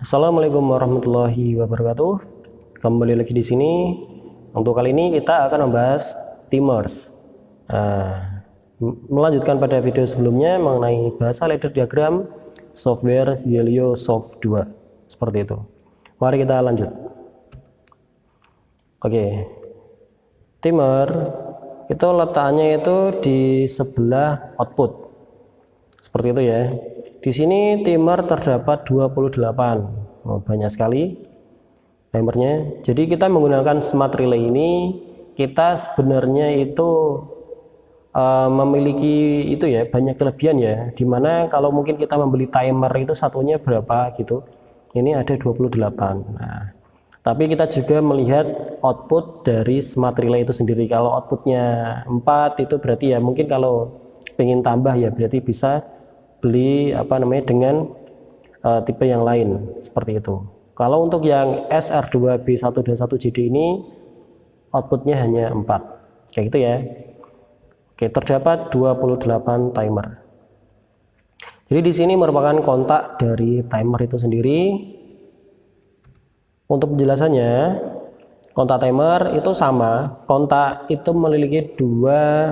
Assalamualaikum warahmatullahi wabarakatuh. Kembali lagi di sini. Untuk kali ini kita akan membahas timers. Melanjutkan pada video sebelumnya mengenai bahasa ladder diagram software Zelio Soft 2. Seperti itu. Mari kita lanjut. Oke. Timer itu letaknya itu di sebelah output. Seperti itu ya. Di sini timer terdapat 28. Banyak sekali timernya. Jadi kita menggunakan smart relay ini, kita sebenarnya itu memiliki itu ya, banyak kelebihan ya. Dimana kalau mungkin kita membeli timer itu satunya berapa gitu. Ini ada 28. Nah, tapi kita juga melihat output dari smart relay itu sendiri. Kalau outputnya 4 itu berarti ya mungkin kalau pengen tambah ya berarti bisa beli dengan tipe yang lain seperti itu. Kalau untuk yang SR2B121JD ini outputnya hanya 4 kayak gitu ya. Oke, terdapat 28 timer. Jadi di sini merupakan kontak dari timer itu sendiri. Untuk penjelasannya, kontak timer itu sama. Kontak itu memiliki dua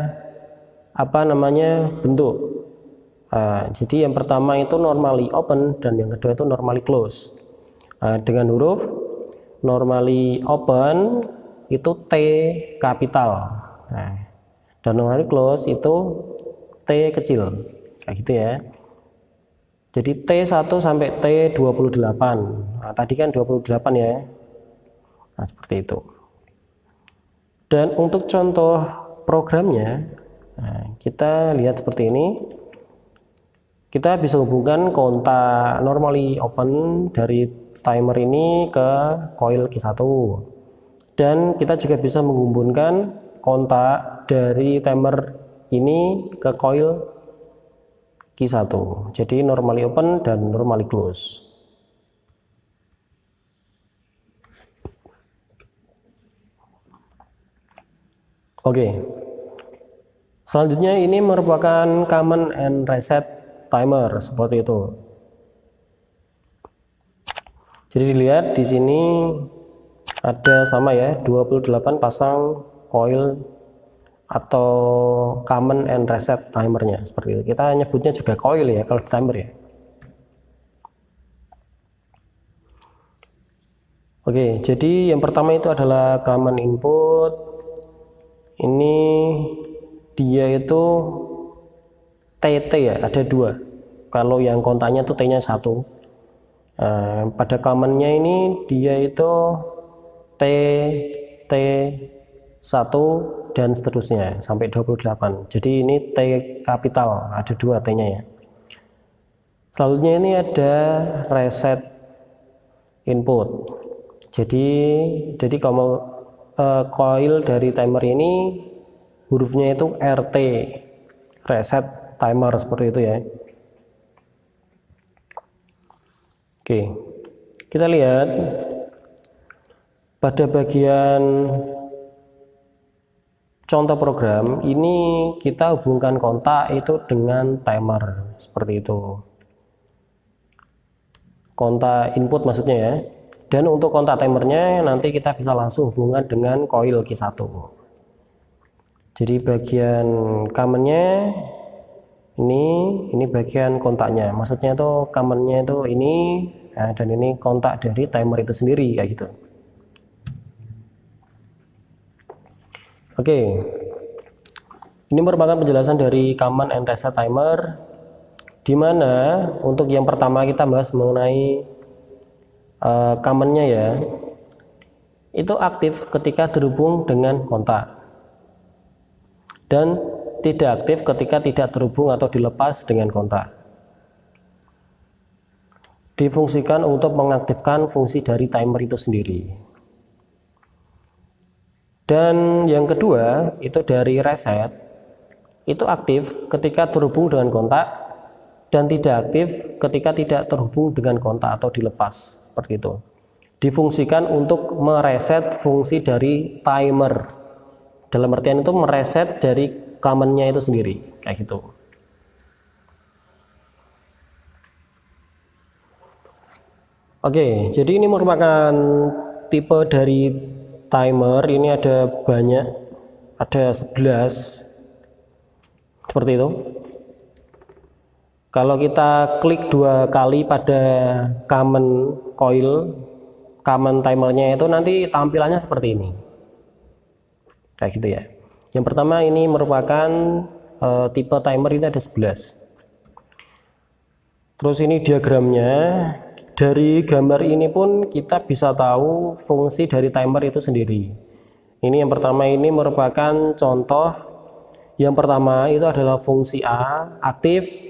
bentuk. Jadi yang pertama itu normally open dan yang kedua itu normally close. Dengan huruf normally open itu T kapital, dan normally close itu T kecil, kayak gitu ya. Jadi T1 sampai T28. Tadi kan 28 ya. Seperti itu. Dan untuk contoh programnya, kita lihat seperti ini. Kita bisa hubungkan kontak normally open dari timer ini ke coil Q1, dan kita juga bisa menghubungkan kontak dari timer ini ke coil Q1. Jadi normally open dan normally close. Oke. Selanjutnya ini merupakan common and reset timer seperti itu. Jadi dilihat di sini ada sama ya, 28 pasang coil atau common and reset timernya seperti itu. Kita nyebutnya juga coil ya kalau di timer ya. Oke, jadi yang pertama itu adalah common input. Ini dia itu TT ya, ada 2. Kalau yang kontaknya tuh T-nya 1. Pada commonnya ini dia itu T1 dan seterusnya sampai 28. Jadi ini T kapital, ada 2 T-nya ya. Selanjutnya ini ada reset input. Jadi kalau coil dari timer ini hurufnya itu RT, reset timer seperti itu ya. Oke, kita lihat pada bagian contoh program ini kita hubungkan kontak itu dengan timer seperti itu. Kontak input maksudnya ya. Dan untuk kontak timernya nanti kita bisa langsung hubungan dengan coil Q1. Jadi bagian commonnya ini bagian kontaknya, maksudnya itu commonnya itu ini, dan ini kontak dari timer itu sendiri kayak gitu. Oke, ini merupakan penjelasan dari common and reset timer, di mana untuk yang pertama kita bahas mengenai commonnya ya, itu aktif ketika terhubung dengan kontak dan tidak aktif ketika tidak terhubung atau dilepas dengan kontak. Difungsikan untuk mengaktifkan fungsi dari timer itu sendiri. Dan yang kedua itu dari reset, itu aktif ketika terhubung dengan kontak dan tidak aktif ketika tidak terhubung dengan kontak atau dilepas, seperti itu. Difungsikan untuk mereset fungsi dari timer, dalam artian itu mereset dari commonnya itu sendiri kayak gitu. Oke, jadi ini merupakan tipe dari timer. Ini ada banyak, ada 11 seperti itu. Kalau kita klik 2 kali pada common coil, common timernya itu nanti tampilannya seperti ini, kayak gitu ya. Yang pertama ini merupakan tipe timer, ini ada 11. Terus ini diagramnya. Dari gambar ini pun kita bisa tahu fungsi dari timer itu sendiri. Ini yang pertama, ini merupakan contoh. Yang pertama itu adalah fungsi A, aktif,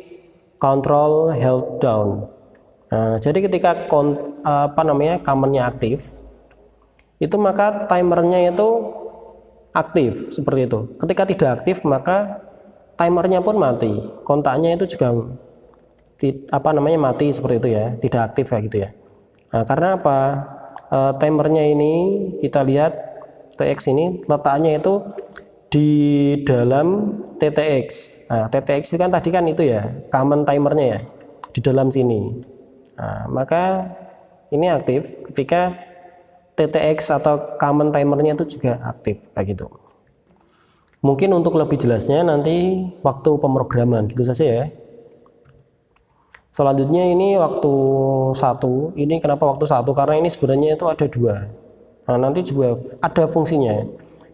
control, held down. Nah, jadi ketika commonnya aktif, itu maka timernya itu aktif seperti itu. Ketika tidak aktif maka timernya pun mati, kontaknya itu juga mati seperti itu ya, tidak aktif ya gitu ya. Nah, karena apa? Timernya ini kita lihat TX ini letaknya itu di dalam TTX. Nah, TTX kan tadi kan itu ya, common timernya ya, di dalam sini. Nah, maka ini aktif ketika TTX atau common timernya itu juga aktif kayak gitu. Mungkin untuk lebih jelasnya nanti waktu pemrograman gitu saja ya. Selanjutnya ini waktu 1. Ini kenapa waktu 1? Karena ini sebenarnya itu ada 2. Nah, nanti juga ada fungsinya.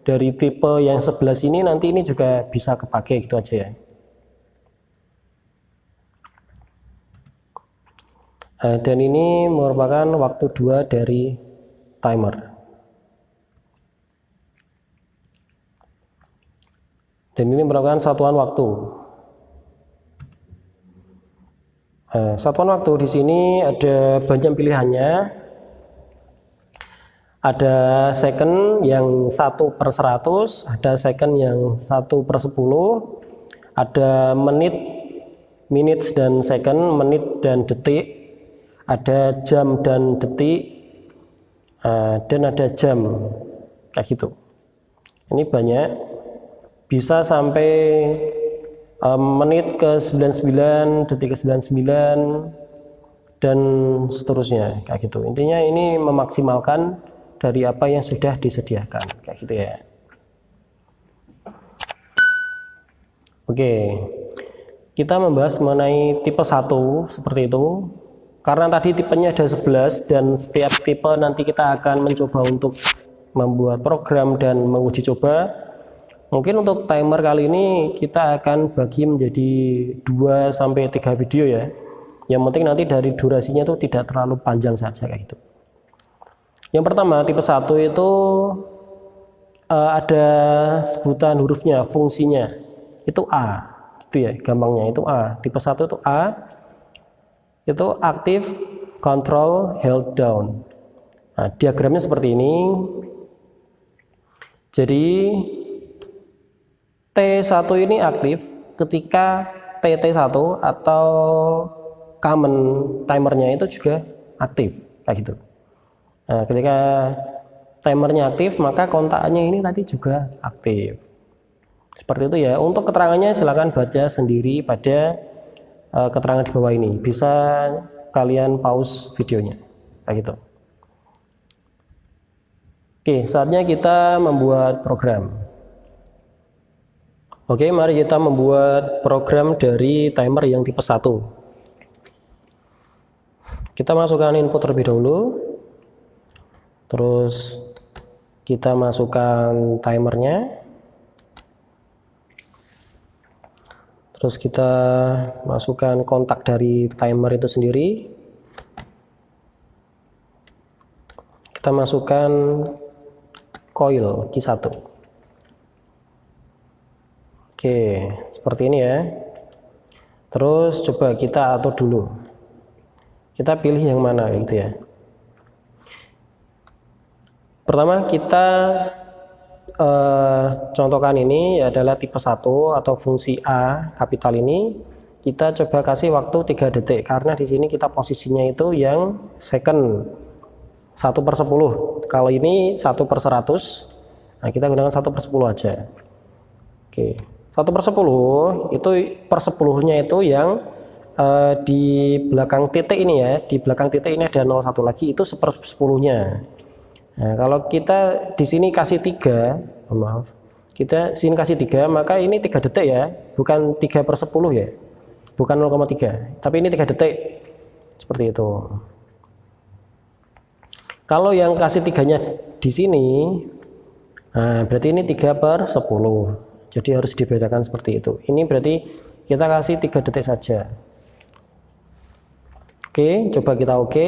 Dari tipe yang 11 ini nanti ini juga bisa kepake gitu aja ya. Dan ini merupakan waktu 2 dari timer. Dan ini merupakan satuan waktu. Satuan waktu di sini ada banyak pilihannya. Ada second yang 1/100, ada second yang 1/10, ada menit, minutes dan second, menit dan detik, ada jam dan detik, dan ada jam kayak gitu. Ini banyak, bisa sampai menit ke 99, detik ke 99 dan seterusnya kayak gitu. Intinya ini memaksimalkan dari apa yang sudah disediakan kayak gitu ya. Oke, kita membahas mengenai tipe 1 seperti itu. Karena tadi tipenya ada 11 dan setiap tipe nanti kita akan mencoba untuk membuat program dan menguji coba. Mungkin untuk timer kali ini kita akan bagi menjadi 2-3 video ya. Yang penting nanti dari durasinya itu tidak terlalu panjang saja kayak gitu. Yang pertama tipe 1 itu ada sebutan hurufnya, fungsinya itu A gitu ya, gampangnya itu A. Tipe 1 itu A, itu aktif, control, held down. Nah, diagramnya seperti ini. Jadi T1 ini aktif ketika TT1 atau common timernya itu juga aktif kayak gitu. Nah, ketika timernya aktif maka kontaknya ini tadi juga aktif. Seperti itu ya. Untuk keterangannya silakan baca sendiri pada keterangan di bawah ini. Bisa kalian pause videonya kayak gitu. Oke, saatnya kita membuat program. Oke, mari kita membuat program dari timer yang tipe 1. Kita masukkan input terlebih dahulu. Terus kita masukkan timernya. Terus kita masukkan kontak dari timer itu sendiri. Kita masukkan coil Q1. Oke, seperti ini ya. Terus coba kita atur dulu. Kita pilih yang mana gitu ya. Pertama kita contohkan ini adalah tipe 1 atau fungsi A kapital ini. Kita coba kasih waktu 3 detik karena di sini kita posisinya itu yang second 1/10. Kalau ini 1/100. Nah, kita gunakan 1/10 aja. Oke. 1/10 itu per 10-nya itu yang di belakang titik ini ya, di belakang titik ini ada 01 lagi, itu 1/10-nya. Nah, kalau kita di sini kasih 3, maaf, kita sini kasih 3, maka ini 3 detik ya, bukan 3/10 ya, bukan 0,3, tapi ini 3 detik, seperti itu. Kalau yang kasih 3-nya di sini, nah, berarti ini 3/10, jadi harus dibedakan seperti itu. Ini berarti kita kasih 3 detik saja. Oke, coba kita oke.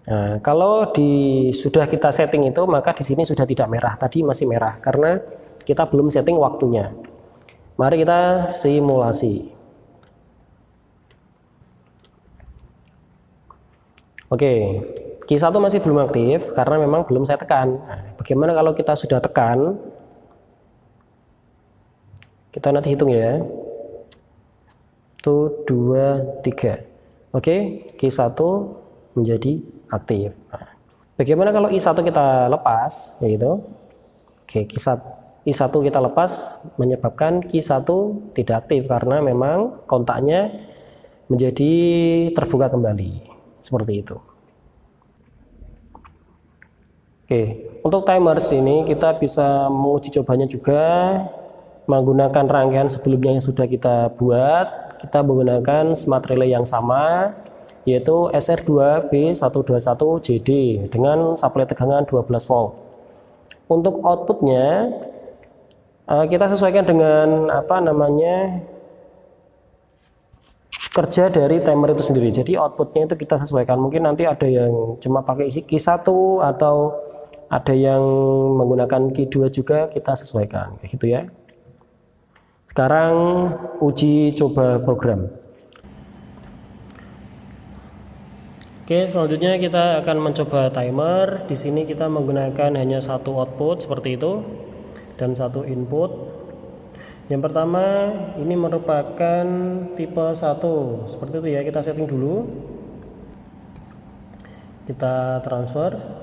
Nah, kalau sudah kita setting itu, maka di sini sudah tidak merah. Tadi masih merah karena kita belum setting waktunya. Mari kita simulasi. Oke, Q1 masih belum aktif karena memang belum saya tekan. Nah, bagaimana kalau kita sudah tekan? Kita nanti hitung ya. 1, 2, 3. Oke, Q1 menjadi aktif. Nah, bagaimana kalau I1 kita lepas, gitu? Oke, I1 kita lepas menyebabkan Q1 tidak aktif karena memang kontaknya menjadi terbuka kembali, seperti itu. Oke, untuk timers ini kita bisa menguji cobanya juga menggunakan rangkaian sebelumnya yang sudah kita buat. Kita menggunakan smart relay yang sama, yaitu SR2B121JD dengan supply tegangan 12 volt. Untuk outputnya kita sesuaikan dengan kerja dari timer itu sendiri. Jadi outputnya itu kita sesuaikan. Mungkin nanti ada yang cuma pakai Q1 atau ada yang menggunakan Q2 juga, kita sesuaikan kayak gitu ya. Sekarang uji coba program. Oke, selanjutnya kita akan mencoba timer. Di sini kita menggunakan hanya satu output seperti itu dan satu input. Yang pertama ini merupakan tipe 1 seperti itu ya. Kita setting dulu. Kita transfer.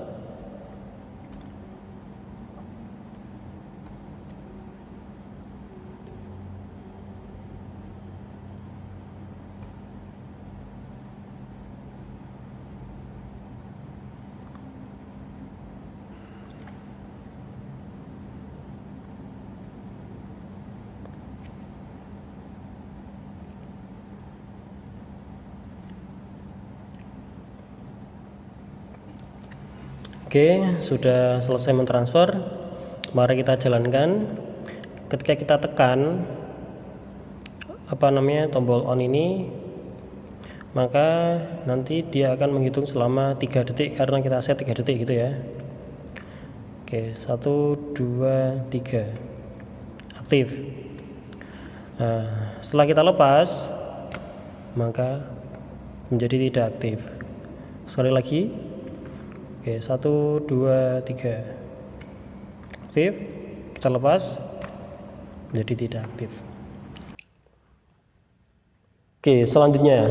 Oke, sudah selesai mentransfer. Mari kita jalankan. Ketika kita tekan tombol on ini, maka nanti dia akan menghitung selama 3 detik karena kita set 3 detik gitu ya. Oke, 1, 2, 3 aktif. Nah, setelah kita lepas, maka menjadi tidak aktif. Sekali lagi. Oke, 1, 2, 3 aktif. Kita lepas, menjadi tidak aktif. Oke, selanjutnya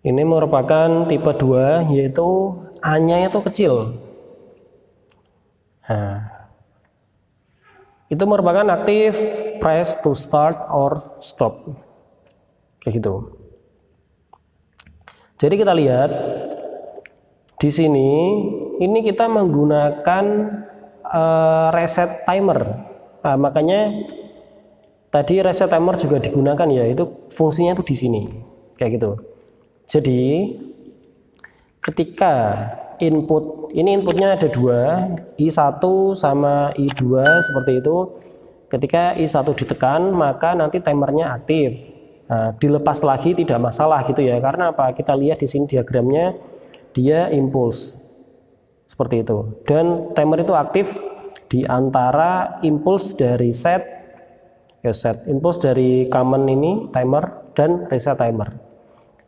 ini merupakan tipe 2, yaitu A-nya itu kecil. Nah, itu merupakan aktif press to start or stop kayak gitu. Jadi kita lihat di sini, ini kita menggunakan reset timer. Nah, makanya tadi reset timer juga digunakan ya, itu fungsinya itu di sini, kayak gitu. Jadi ketika inputnya ada 2, I1 sama I2 seperti itu. Ketika I1 ditekan, maka nanti timernya aktif. Nah, dilepas lagi tidak masalah gitu ya, karena apa? Kita lihat di sini diagramnya, dia impuls seperti itu, dan timer itu aktif di antara impuls dari impuls dari common ini timer dan reset timer.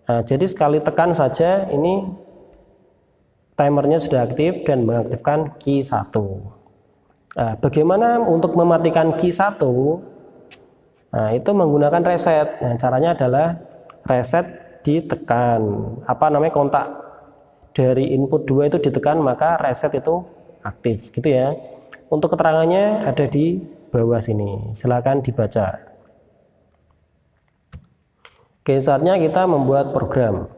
Nah, jadi sekali tekan saja ini timernya sudah aktif dan mengaktifkan Q1. Nah, bagaimana untuk mematikan Q1? Nah, itu menggunakan reset. Nah, caranya adalah reset ditekan kontak dari input 2 itu ditekan, maka reset itu aktif gitu ya. Untuk keterangannya ada di bawah sini, silakan dibaca. Oke, saatnya kita membuat program.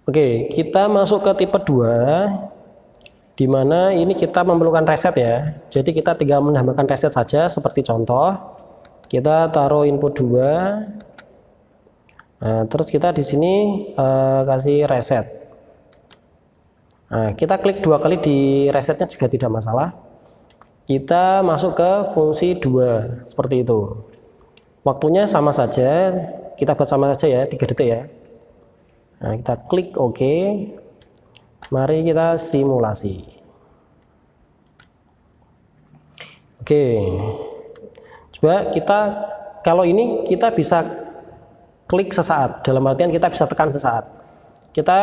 Oke, kita masuk ke tipe 2, di mana ini kita memerlukan reset ya. Jadi kita tinggal menambahkan reset saja, seperti contoh. Kita taruh input 2. Nah, terus kita di sini kasih reset. Nah, kita klik 2 kali di resetnya juga tidak masalah. Kita masuk ke fungsi 2, seperti itu. Waktunya sama saja, kita buat sama saja ya, 3 detik ya. Nah, kita klik OK. Mari kita simulasi. Oke. Coba kita, kalau ini kita bisa klik sesaat, dalam artian kita bisa tekan sesaat. Kita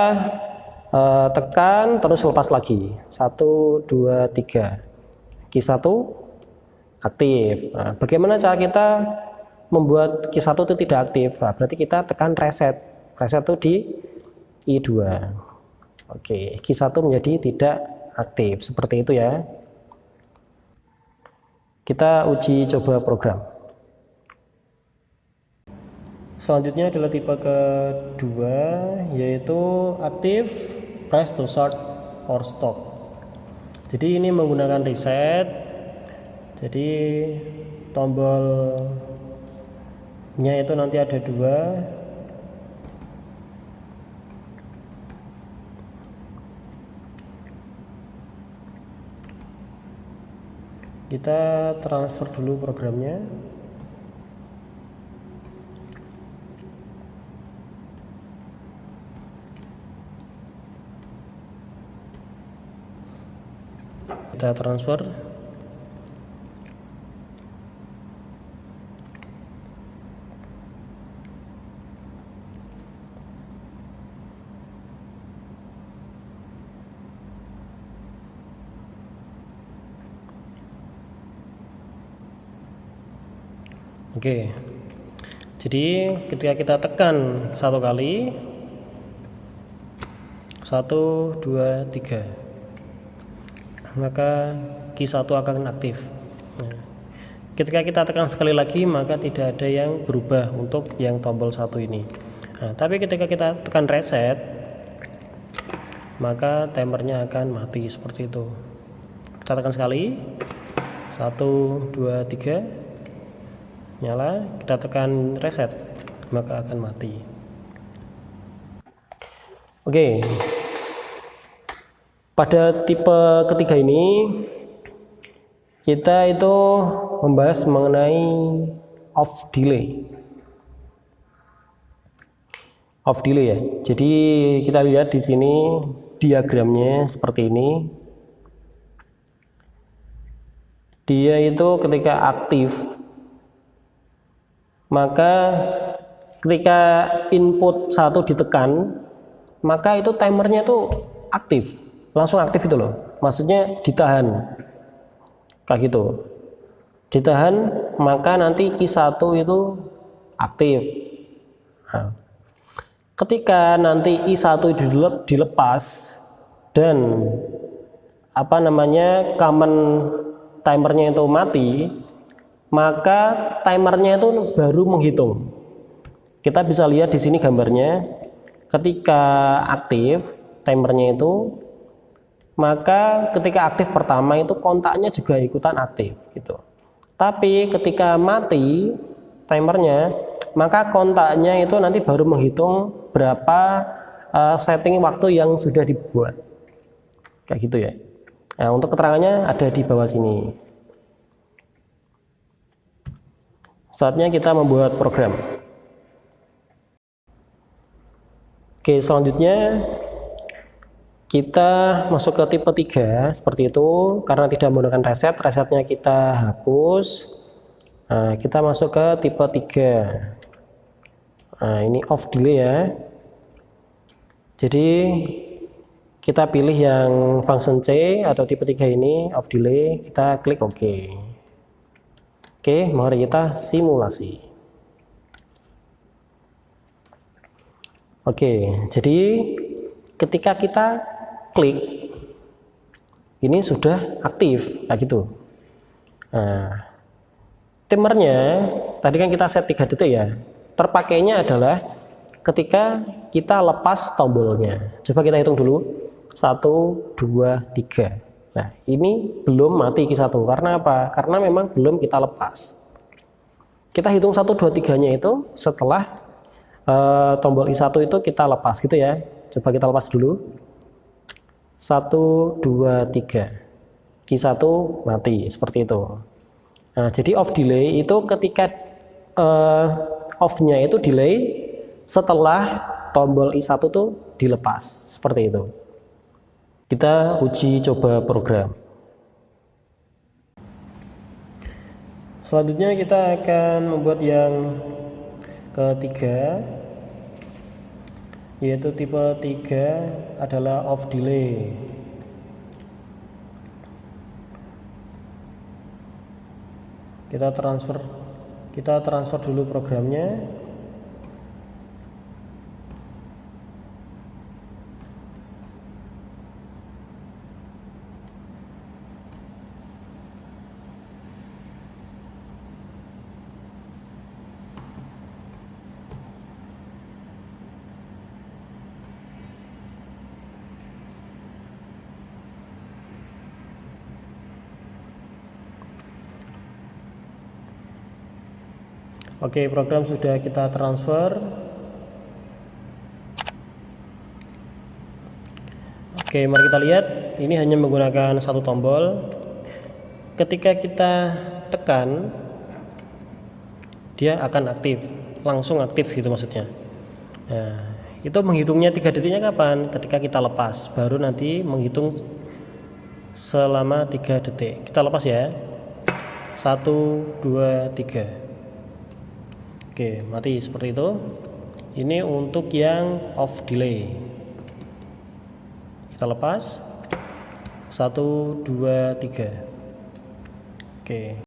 tekan terus lepas lagi. 1, 2, 3. Q1 aktif. Nah, bagaimana cara kita membuat Q1 itu tidak aktif? Nah, berarti kita tekan reset. Reset itu di I2. Oke, Q1 menjadi tidak aktif. Seperti itu ya. Kita uji coba program. Selanjutnya adalah tipe kedua, yaitu aktif press to start or stop. Jadi ini menggunakan reset. Jadi tombolnya itu nanti ada 2. Kita transfer dulu programnya. Kita transfer. Oke. Jadi ketika kita tekan 1 kali, 1, 2, 3, maka Q1 akan aktif. Nah, ketika kita tekan sekali lagi, maka tidak ada yang berubah untuk yang tombol 1 ini. Nah, tapi ketika kita tekan reset, maka timernya akan mati seperti itu. Kita tekan sekali, 1, 2, 3, nyala. Kita tekan reset, maka akan mati. Oke. Pada tipe ketiga ini kita itu membahas mengenai off delay. Off delay ya. Jadi kita lihat di sini diagramnya seperti ini. Dia itu ketika aktif, maka ketika input 1 ditekan, maka itu timernya itu aktif, langsung aktif itu loh. Maksudnya ditahan, kayak gitu. Ditahan, maka nanti Q1 itu aktif. Nah, ketika nanti I1 dilepas dan command timernya itu mati, maka timernya itu baru menghitung. Kita bisa lihat di sini gambarnya. Ketika aktif timernya itu, maka ketika aktif pertama itu kontaknya juga ikutan aktif gitu. Tapi ketika mati timernya, maka kontaknya itu nanti baru menghitung berapa setting waktu yang sudah dibuat. Kayak gitu ya. Nah, untuk keterangannya ada di bawah sini. Saatnya kita membuat program. Oke, selanjutnya kita masuk ke tipe 3 seperti itu. Karena tidak menggunakan reset, resetnya kita hapus. Nah, kita masuk ke tipe 3. Nah, ini off delay ya. Jadi kita pilih yang function C atau tipe 3 ini, off delay. Kita klik OK. Oke, mari kita simulasi. Oke, jadi ketika kita klik, ini sudah aktif, kayak gitu. Nah, timernya tadi kan kita set 3 detik ya. terpakainya adalah ketika kita lepas tombolnya. Coba kita hitung dulu. 1, 2, 3. Nah, ini belum mati Q1. Karena apa? Karena memang belum kita lepas. Kita hitung 1, 2, 3-nya itu setelah tombol I1 itu kita lepas gitu ya. Coba kita lepas dulu. 1, 2, 3. Q1 mati seperti itu. Nah, jadi off delay itu ketika off-nya itu delay setelah tombol I1 tuh dilepas seperti itu. Kita uji coba program. Selanjutnya kita akan membuat yang ketiga, yaitu tipe 3 adalah off delay. Kita transfer dulu programnya. Oke, program sudah kita transfer. Oke, mari kita lihat. Ini hanya menggunakan satu tombol. Ketika kita tekan, dia akan aktif, langsung aktif gitu maksudnya. Nah, itu menghitungnya 3 detiknya kapan? Ketika kita lepas, baru nanti menghitung selama 3 detik. Kita lepas ya. 1, 2, 3. Oke, mati seperti itu. Ini untuk yang off delay. Kita lepas. 1, 2, 3. Oke.